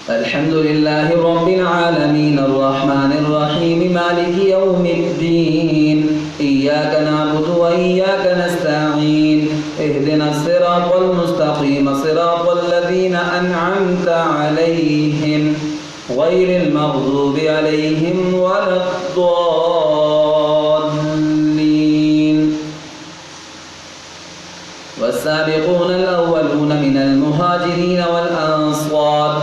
الحمد لله رب العالمين الرحمن الرحيم مالك يوم الدين إياك نعبد وإياك نستعين اهدنا الصراط المستقيم صراط الذين أنعمت عليهم غير المغضوب عليهم ولا الضالين والسابقون الأولون من المهاجرين والأنصار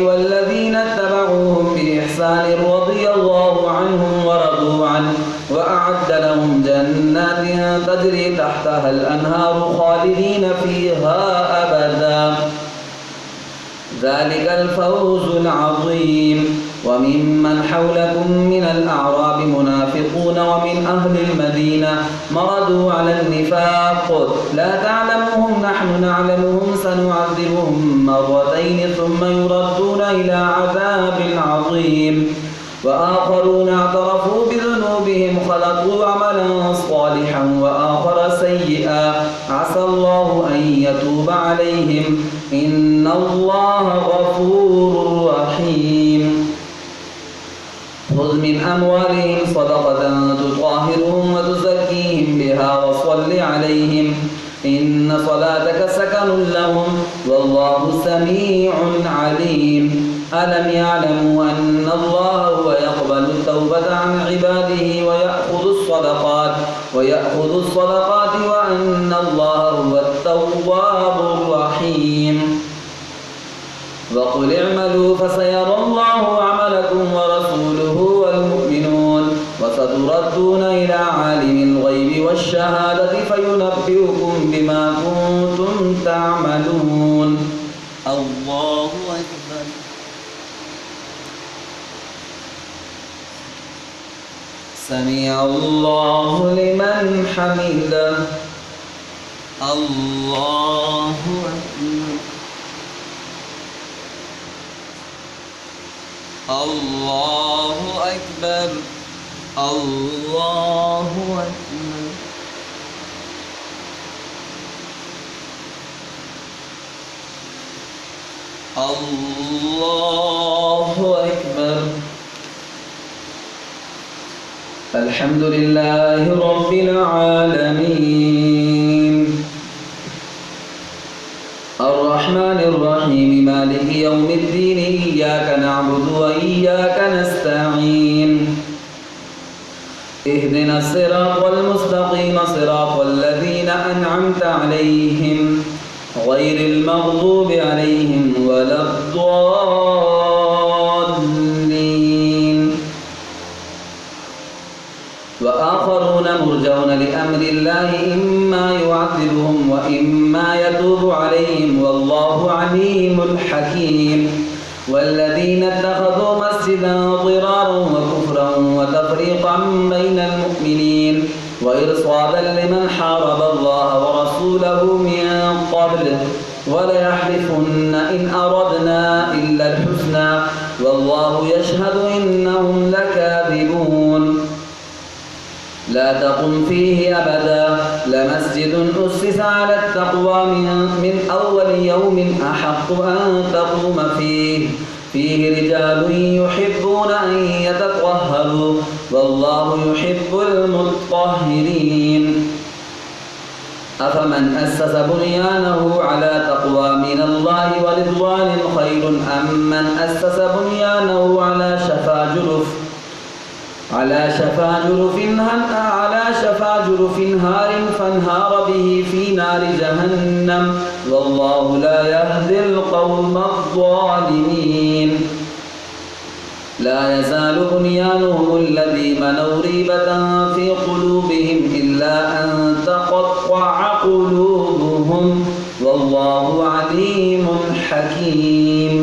والذين اتبعوهم بإحسان رضي الله عنهم ورضوا عنه وأعد لهم جنات تجري تحتها الأنهار خالدين فيها أبدا ذلك الفوز العظيم وممن حولكم من الأعراب منافقون ومن أهل المدينة مردوا على النفاق لا تعلمهم نحن نعلمهم سنعذبهم مرتين ثم يردون إلى عذاب عظيم وآخرون اعترفوا بذنوبهم خلقوا عملا صالحا وآخر سيئا عسى الله أن يتوب عليهم إن الله غفور رحيم خذ من أموالهم صدقة تطهرهم وتزكيهم بها وصل عليهم إن صلاتك سكن لهم والله سميع عليم ألم يعلموا أن الله هو يقبل التوبة عن عباده ويأخذ الصدقات وأن الله هو التواب الرحيم وقل اعملوا فسيرى الله عملكم ورسوله والمؤمنون وستردون إلى عالم الغيب والشهادة فينبئكم بما كنتم تعملون الله أكبر سمع الله لمن حمده الله أكبر الله أكبر الله أكبر الله أكبر الحمد لله رب العالمين الرحمن الرحيم مالك يوم الدين إياك نعبد وإياك نستعين اهدنا الصراط المستقيم صراط الذين أنعمت عليهم غير المغضوب عليهم ولا الضالين وآخرون مرجون لأمر الله إما يعذبهم وإما يتوب عليهم والله عليم حكيم والذين اتخذوا مسجدا ضرارا وكفرا وتفريقا بين المؤمنين وإرصادا لمن حارب الله ورسوله من قبل وليحلفن إن أردنا إلا الحسنى والله يشهد إنهم لكاذبون لا تقم فيه أبدا لمسجد أسس على التقوى من أول يوم أحق أن تقوم فيه رجال يحبون أن يتطهروا والله يحب المطهرين أفمن أسس بنيانه على تقوى من الله ورضوان خير أم من أسس بنيانه على شفا جرف هار فانهار به في نار جهنم والله لا يهدي القوم الظالمين لا يزال بنيانهم الذي بنوا ريبة في قلوبهم إلا أن تقطع قلوبهم والله عليم حكيم